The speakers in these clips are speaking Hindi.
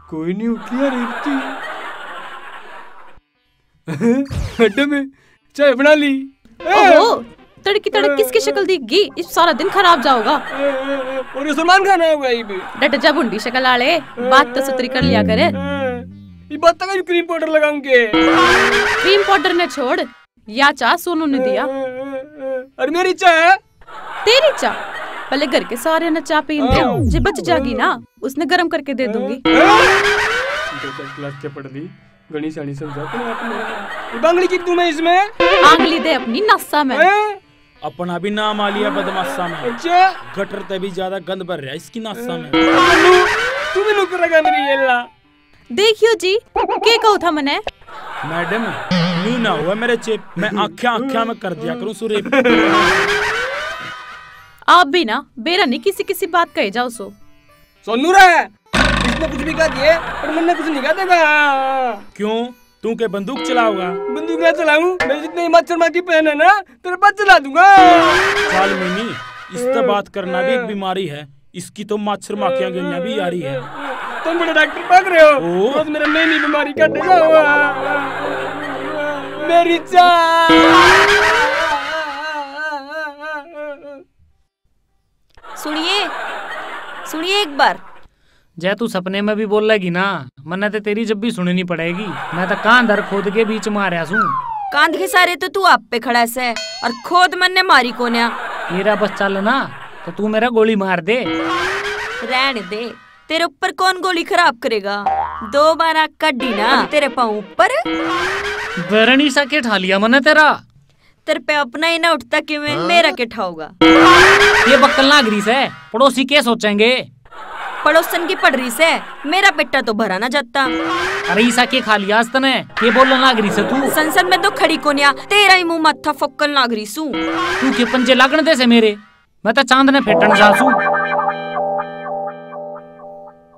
कोई नहीं उठ लिया रेवती। अड्डे में चाय बना ली। ओहो, तड़की तड़क किसकी शक्ल दिखगी? इस सारा दिन खराब जाओगा। और ये सलमान खान है भाई भी। डट जा बुंडी शक्ल आले, बात तो सुतरी कर लिया करे। ये बात तक क्रीम पाउडर लगाऊंगे। क्रीम पाउडर ने छोड़, या चाय सोनू ने दिया। और मेरी चाय? तेरी चाय? पहले घर के सारे ने चाय पीन दे, जो बच जागी ना उसने गरम करके दे दूंगी। क्लास क्या पढ़ ली? गणित शानी समझा ये बांगड़ी की तुम्हें इसमें? आंगली दे अपनी नस्सा में। अपना भी नाम आ लिया बदमाशा में। अच्छा, गटर ते भी ज्यादा गंद भर रहा है इसकी नासा में। तू भी नुक रगा मेरी येला। देखियो जी, के कहू था मने? मैडम, न्यू ना हुआ मेरे चेप, मैं आँखियाँ में कर दिया करूँ सुरे। आप भी ना बेरा नहीं किसी बात कहे जाओ सो। सोनू रे, इसने कुछ भी कह दिए पर मैंने कुछ नहीं कहा देगा। क्यों? तू के बंदूक चलाओगा? बंदूक मैं चलाऊं? मैं जितने हिमाचल माँ की पहन है ना तेरे पास चला दूंगा। साल मिनी, इस तरह बात करना भी एक बीमारी है। इसकी तो मच्छर माखियाँ गिरना भी यारी है। तुम बड़े डॉक्टर भाग रहे हो। बस मेरा नई बीमारी काटेगा। मेरी चाय। सुनिए एक बार। जय तू सपने में भी बोल लेगी ना, मन्ने ते तेरी जब भी सुननी पड़ेगी। मैं तो कांध हर खोद के बीच मारा सू। कांध के सारे तो तू आप पे खड़ा है और खोद मन ने मारी कोन्या। मेरा बस चल ना तो तू मेरा गोली मार दे। रहने दे, तेरे ऊपर कौन गोली खराब करेगा? 2 बार कड्डी ना तेरे पाँव ऊपर। बरनी सा के ठा लिया मने तेरा। तेरे पे अपना ही ना उठता कि मैं मेरा के ठाऊंगा। ये बक्कल नागरी से पड़ोसी क्या सोचेंगे? पड़ोसन की पड़री से मेरा पेट्टा तो भरा ना जाता। अरे ईसा के खा लिया तने, ये बोलना नागरी से तू। संसद में तो खड़ी कोनिया, तेरा ही मुंह मत्था फोक्कल नागरी सू। तू के पंजे लागण दे से मेरे, मैं तो चांद ने फेटन जा सू।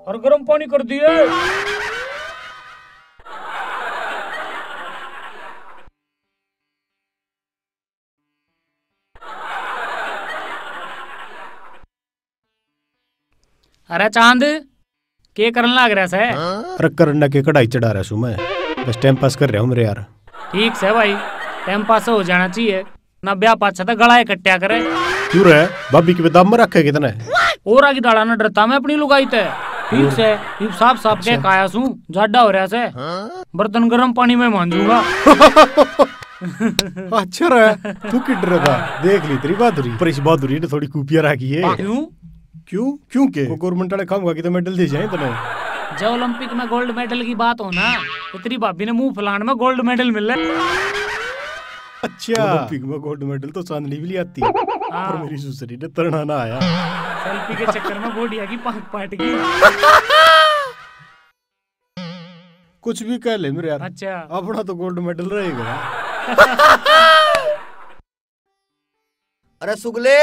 और गरम पानी कर दिए। अरे चांद, के करन लाग रहा है? अरे करना के कढ़ाई चढ़ा रहा हूँ मैं, बस टाइम पास कर रहा हूँ मेरे यार। ठीक से भाई, टाइम पास हो जाना चाहिए ना। ब्याह पाछा तो गला इकट्ठा करे। क्यों रे, भाभी के दाम में रखे कितने? और आगे डाला ना डरता मैं अपनी लुगाई ते। ठीक से साफ के काया सू, जाडा हो रहा से। बर्तन गर्म पानी में मांजूंगा। अच्छा रे, तू किड रहा देख ली तेरी बहादुरी। पर इस बहादुरी ने थोड़ी कूपिया रखी है। क्यों के गवर्नमेंट वाले काम की तो मेडल दे जाए तने। जब ओलंपिक में गोल्ड मेडल की बात हो ना, तो तेरी भाभी ने मुंह फलाने में गोल्ड मेडल मिल रहा। अच्छा, ओलंपिक में गोल्ड मेडल तो चांदनी भी आती है। पर मेरी सुसरी ने तरना ना आया। सेल्फी के चक्कर में बोडिया की पांख पाट गई। कुछ भी कह ले मेरे यार। अच्छा, अपना तो गोल्ड मेडल रहेगा। अरे सुगले,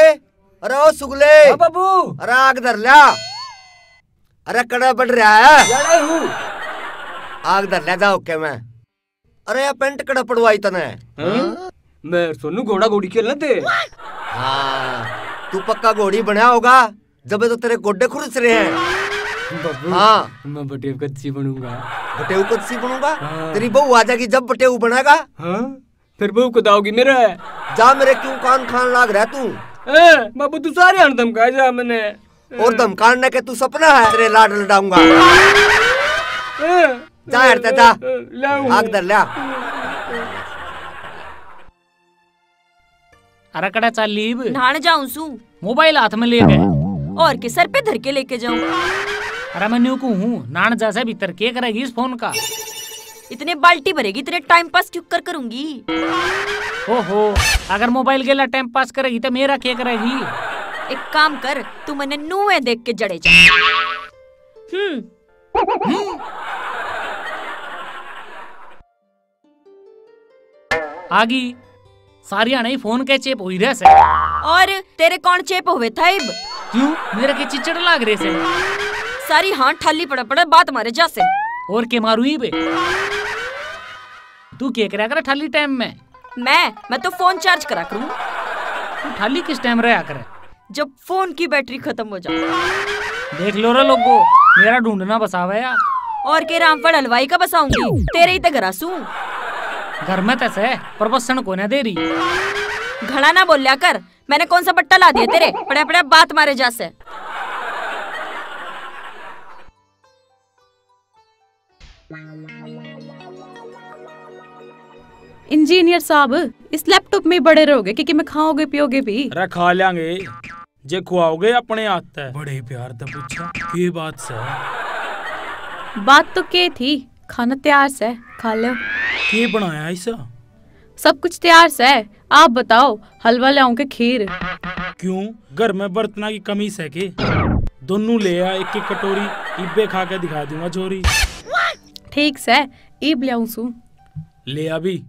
अरे ओ सुगले। बाबू, अरे आग धर लिया। अरे कड़ा बढ़ रहा है। आग धर लिया जाओ के मैं। अरे या पेंट कड़ा पड़वाई तने। मैं सोनू घोड़ा घोड़ी खेलना थे। हाँ, तू पक्का घोड़ी बना होगा, जब तो तेरे गोड्डे खुरस रहे हैं। बाबू, हाँ, मैं बटेव कच्ची बनूंगा। बटेऊ कच्ची बनूंगा? हाँ। तेरी बहू आ जाएगी जब बटेऊ बनेगा। हाँ, फिर बहू को दाओगी मेरा। जा मेरे क्यों कान खान लाग रहा तू? बाबू तू सारे हन धमका जा मैंने। और धमकाने के तू सपना है तेरे लाड लडाऊंगा। जा हटते जा, आग धर लिया। अरे कड़ा चाल लीब। नहाने जाऊं सू। मोबाइल हाथ में ले गए और के सर पे धर के लेके जाऊं। अरे मैं न्यू को हूँ, नान जैसे भीतर के करेगी इस फोन का? इतने बाल्टी भरेगी, तेरे टाइम पास क्यों कर करूंगी? ओहो, अगर मोबाइल के लिए टाइम पास करेगी तो मेरा क्या करेगी? एक काम कर, तू मैंने नुए देख के जड़े जा। आगी सारिया नहीं फोन के चेप हुई रहे से। और तेरे कौन चेप हुए था इब? क्यों, मेरे के चिचड़ लाग रहे से। सारी हाथ ठाली पड़ा बात मारे जा से। और के मारू ही बे? तू क्या करा कर ठाली टाइम में? मैं तो फोन चार्ज करा करूं। तू ठाली किस टाइम रहा करे? जब फोन की बैटरी खत्म हो जाए। देख लो रे लोगो, मेरा ढूंढना बसावा या और के रामफल हलवाई का बसाऊंगी, तेरे ही तक रसू। घर में तैसे प्रबसन को न दे रही। घड़ा ना बोल लिया कर, मैंने कौन सा पट्टा ला दिया तेरे, पड़े पड़े बात मारे जैसे। इंजीनियर साहब, इस लैपटॉप में बड़े रहोगे कि मैं खाओगे पियोगे भी? अरे खा लेंगे, जे खुआओगे अपने हाथ है। बड़े प्यार से पूछा ये बात से। बात तो के थी, खाना तैयार से, खा लो। के बनाया ऐसा? सब कुछ तैयार से, आप बताओ, हलवा ले आऊं के खीर? क्यों, घर में बर्तना की कमी से के? दोनों ले आ एक एक कटोरी, इब्बे खा के दिखा दूंगा चोरी। ठीक से, ईब ले आऊं सू। ले अभी।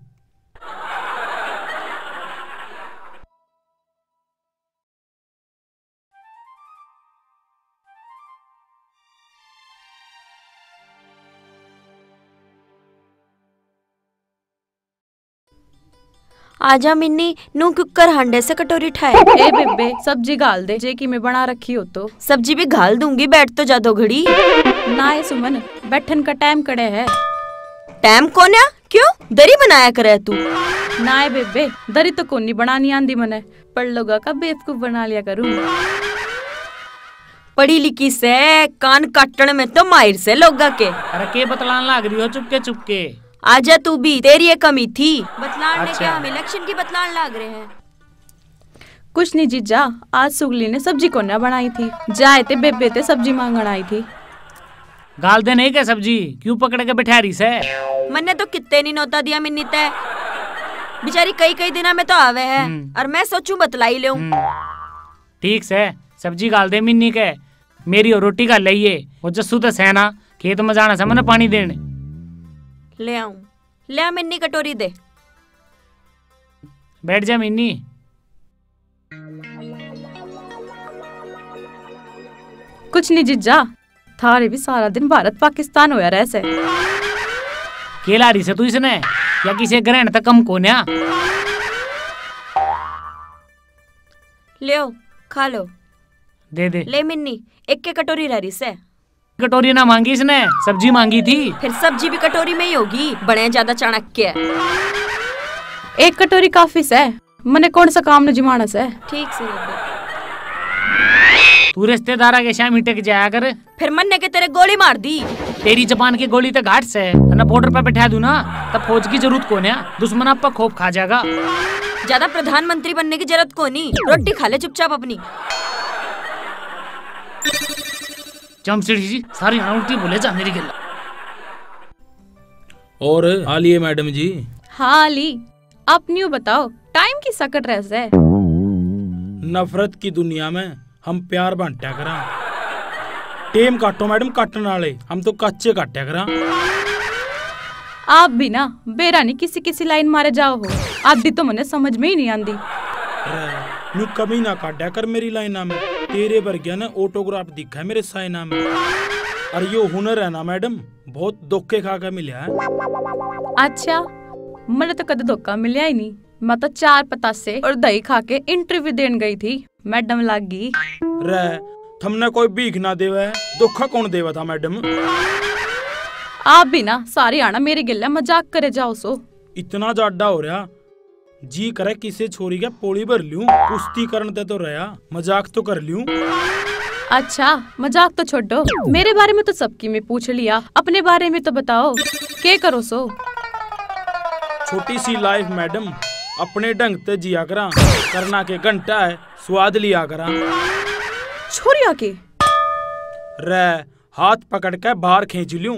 आजा मिन्नी, नू कुकर हांडे से कटोरी ठाए। ए बेबे, सब्जी गाल दे, जे की मैं बना रखी हो तो। सब्जी भी घाल दूंगी, बैठ तो जा दो घड़ी। ना है सुमन, बैठन का टाइम कड़े है। टाइम कोन्या? क्यों, दरी बनाया करे तू? ना है बेबे, दरी तो कोनी बनानी आंदी मने, पर लोगा का बेवकूफ बना लिया करूं। पढ़ी लिखी से, कान काटने में तो माहिर से लोगा के। अरे के बतलान लाग रही हो चुपके चुपके? आजा तू भी, तेरी ये कमी थी बतलाने। अच्छा। क्या हम इलेक्शन की बतलान लाग रहे हैं? कुछ नहीं जीजा, आज सुगली ने सब्जी कोन्या बनाई थी, जाए थे बेबे ते सब्जी मांगण आई थी। गाल दे नहीं क्या सब्जी, क्यों पकड़ के बैठा रही से? मैंने तो कितने नहीं नोता दिया मिन्नी ते, बेचारी कई कई दिना में तो आवे है, और मैं सोचूं बतलाई ले। ठीक से, सब्जी गाल दे मिन्नी के, मेरी और रोटी का लइए। वो जस्सू तो सहना खेत में जाना से मैंने पानी देने। ले आऊं, ले आ मिन्नी कटोरी दे। बैठ जा मिन्नी। कुछ नहीं जीजा, थारे भी सारा दिन भारत पाकिस्तान होया रह से। केला रही से तू इसने, या किसी ग्रहण तक कम कोन्या? ले आओ, खा लो। दे दे। ले मिन्नी, एक के कटोरी रह रही से। कटोरी ना मांगी इसने, सब्जी मांगी थी। फिर सब्जी भी कटोरी में ही होगी, बड़े ज्यादा चाणक्य है। एक कटोरी काफी से, मने कौन सा काम न जिमाना से। ठीक से दे। तू रिश्तेदारा के शाम मीटे के जाया कर। फिर मन्ने के तेरे गोली मार दी। तेरी जबान की गोली तो घाट से ना, बॉर्डर पे बैठा दूं ना, तब फौज की जरूरत कौन है? दुश्मन आप पर खोप खा जाएगा। ज्यादा प्रधानमंत्री बनने की जरूरत को नहीं, रोटी खा ले चुपचाप अपनी। चमचड़ी जी सारी उल्टी बोले जा मेरी गिल्ला। और आलिए मैडम जी। हाँ अली, आप न्यू बताओ, टाइम की सकट रह से। नफरत की दुनिया में हम प्यार बांटा करा। टेम काटो मैडम, काटने वाले हम तो कच्चे काटा करा। आप भी ना बेरानी किसी किसी लाइन मारे जाओ हो, आधी तो मने समझ में ही नहीं आंदी। न्यू कमी ना काटा कर मेरी लाइना में, तेरे वर्गिया ने ऑटोग्राफ दिखा है मेरे साइना में। और यो हुनर है ना मैडम, बहुत धोखे खा के मिला है। अच्छा, मैंने तो कद धोखा मिला ही नहीं। मैं तो 4 पतासे और दही खा के इंटरव्यू देने गई थी, मैडम लागी। रे थमने कोई भीख ना देवे, धोखा कौन देवा था मैडम? आप भी ना सारी आना मेरे गिल्ला मजाक करे जाओ सो। इतना जाडा हो रहा, जी करे किसे छोरी के पोली भर लूं, कुश्ती करने तो रहा, मजाक तो कर लूं। अच्छा, मजाक तो छोड़ो, मेरे बारे में तो सबकी मैं पूछ लिया, अपने बारे में तो बताओ, क्या करो सो? छोटी सी लाइफ मैडम, अपने ढंग से जिया करा, करना के घंटा है, स्वाद लिया करा। छोरिया के रे हाथ पकड़ के बाहर खींच लूं,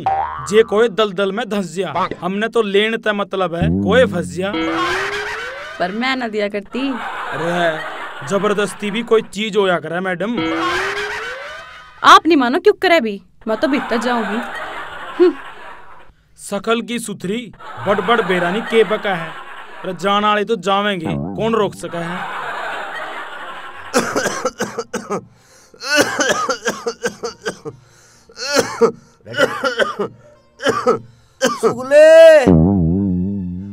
जे कोई दलदल में धंस जा, हमने तो लेने ते मतलब है कोई फंस जा। पर मैं न दिया करती। रे जबरदस्ती भी कोई चीज होया करे मैडम। आप नहीं मानो क्यों करे भी, मैं तो भीतर जाऊंगी। सकल की सुथरी बड़ बड़ बेरानी के बका है, पर जान वाले तो जावेंगे, कौन रोक सका है? सुगले,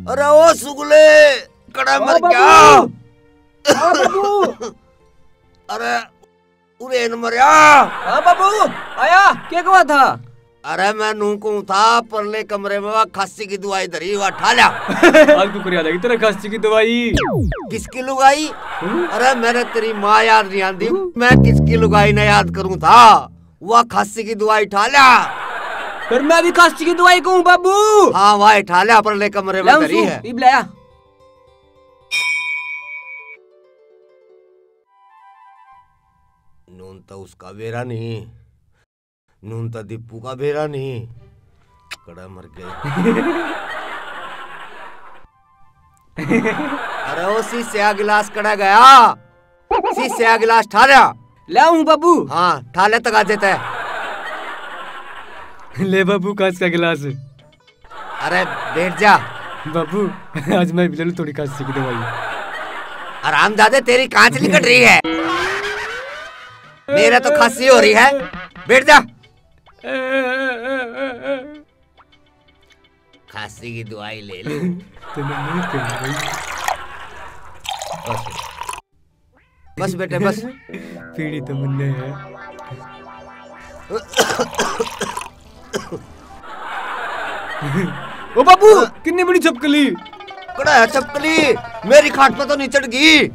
अरे ओ सुगले, कड़ा मर गया। अरे उरे न मरिया। हाँ बाबू आया, क्या हुआ था? अरे मैं नूकू था परले कमरे में, वह खांसी की दवाई धरी, वह ठा लिया। आज तू करिया लगी तेरा खांसी की दवाई। किसकी लुगाई? अरे मेरे तेरी माँ याद नहीं आती, मैं किसकी लुगाई न याद करूँ था। वह खांसी की दवाई ठा लिया। फिर मैं भी खांसी की दवाई कहूँ बाबू। हाँ वह ठा लिया, परले कमरे में धरी है। लाया। नून तो उसका बेरा नहीं, नून तो दीपू का बेरा नहीं, कड़ा मर गया। अरे वो शीशे गिलास कड़ा गया, शीशे गिलास ठा लाऊं बाबू। हाँ ठाले तक आ देता है। ले बाबू कांच का गिलास। अरे बैठ जा बाबू, आज मैं भी ले लूं थोड़ी खांसी की दवाई। आरामजादे तेरी कांच निकट रही है, मेरा तो खांसी हो रही है। बैठ जा। खांसी की दवाई ले लो। बस बेटे बस। पीड़ी तो मुन्ने है। ओ बाबू, कितनी बड़ी चपकली। कड़ा है चपकली, मेरी खाट पे तो नहीं चढ़ गई।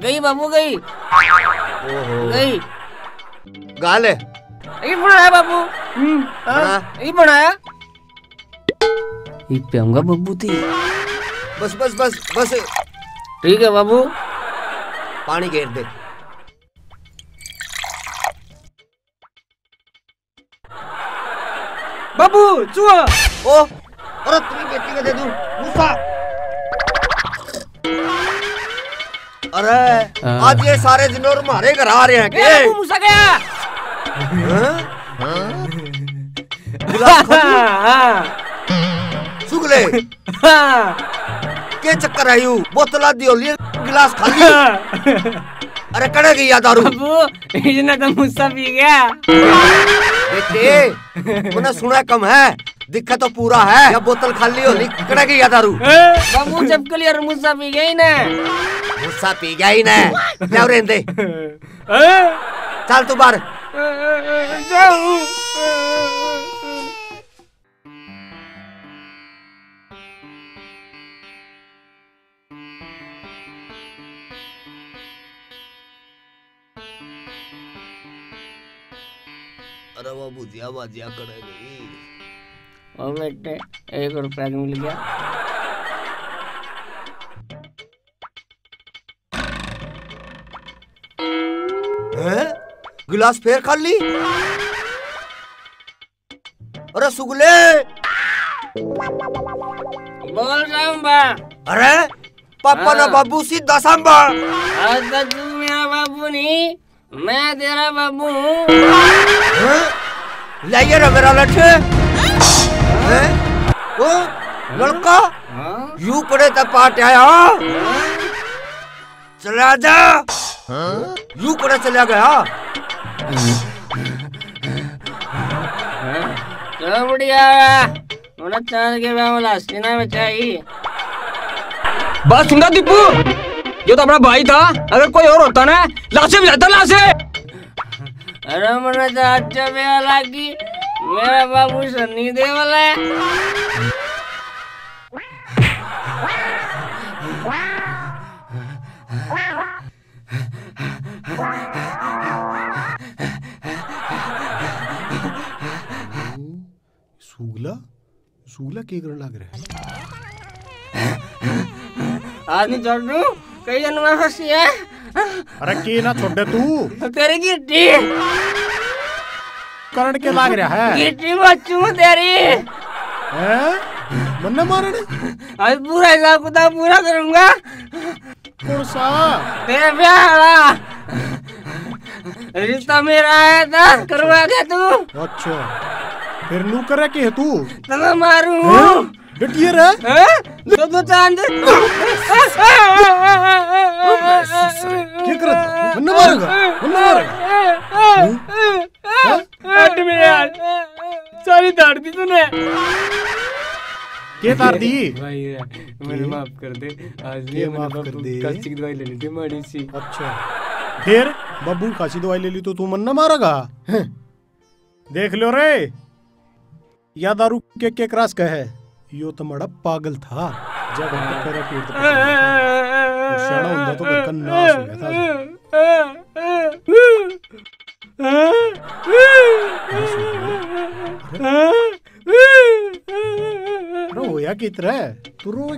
गई बाबू गई। गई। गाल है। ये बनाया बाबू। ये बनाया। ये पियाऊंगा बाबू थी। बस बस बस बस। ठीक है बाबू। पानी घेर दे। बाबू चूहा। ओ, अरे तुम्हें बेटी को दे दूं। मूसा। अरे आज ये सारे जिनोर हमारे घर आ रहे हैं क्या? बाबू मूसा गया। सुगले क्या चक्कर है यू? बोतल आदि हो लिए, गिलास खाली। अरे कड़े गई दारू। बाबू इसने तो मूसा पी गया। बेटे मैंने सुना कम है, दिखा तो पूरा है। या बोतल खाली हो ली, कड़े गई दारू। बाबू चपकली और मूसा पी गई ना। मूसा पी गया ही ना। क्या रहने दे। चल तू बाहर। अरे वो भुजिया बाजिया करे गई। और बेटे 1 रुपया मिल गया। गिलास फेर खाली। अरे सुगले बोल सांबा। अरे पापा ना बाबू सीधा सांबा। आज तक तू मेरा बाबू नहीं, मैं तेरा बाबू हूँ। लाइए रे मेरा लट्ठे। ओ लड़का यू करे तब पाट आया। चला जा। यू करे चला गया। चलो बढ़िया। मुझे चांद के बावला सीना में चाहिए। बात सुन रहा दीपू, ये तो अपना भाई था। अगर कोई और होता ना, लाशे भी जाता लाशे। अरे मुझे तो अच्छा बेहा लगी। मेरा बाबू सन्नी देवल है। सूगला सूगला के करने लग रहा है। आज नहीं छोड़ दूं, कई जन्म फंसी है। अरे के ना छोड़ तू। तेरी गिट्टी करण के लाग रहा है। गिट्टी बच्चू तेरी। मन्ना मारने। आज पूरा हिसाब किताब पूरा करूंगा। कौन सा? तेरे ब्याह वाला रिश्ता मेरा आया था, करवा दे तू। अच्छा फिर नू करे के है तू? तब मारू। डटिए रे। दो चांद। क्या कर रहा? मन्ना मारेगा, मन्ना मारेगा। हट मेरे यार, सारी दाढ़ दी तूने। के तार दी? भाई मुझे माफ कर दे। आज ये माफ कर दे। कांच की दवाई लेनी थी माड़ी सी। अच्छा फिर बब्बू खासी दवाई ले ली तो तू मन ना मारेगा? देख लो रे, या दारू के क्रॉस का है, यो तो बड़ा पागल था। जब शाना होता तो घर का नाश हो गया था। रोया की तरह तू रोया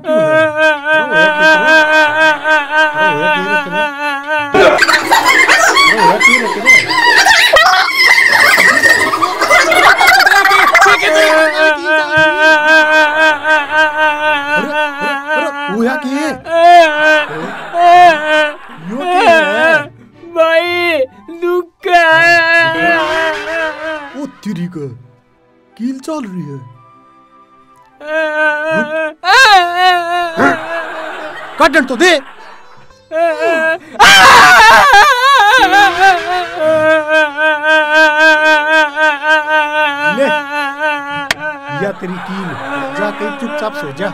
क्यों है? रोया की भाई दुख है। ओ तेरी का कील चल रही है। काटन तो दे। ले या तेरी कील, जाके चुपचाप सो जा।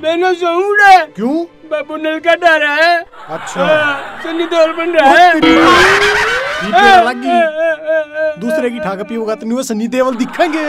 मैंने सोऊंगा। क्यों? बाबू नल का डर है। अच्छा सनी देओल बन रहा है। लगी दूसरे की ठाक पीओगा तो नहीं वो सनी देओल दिखेंगे।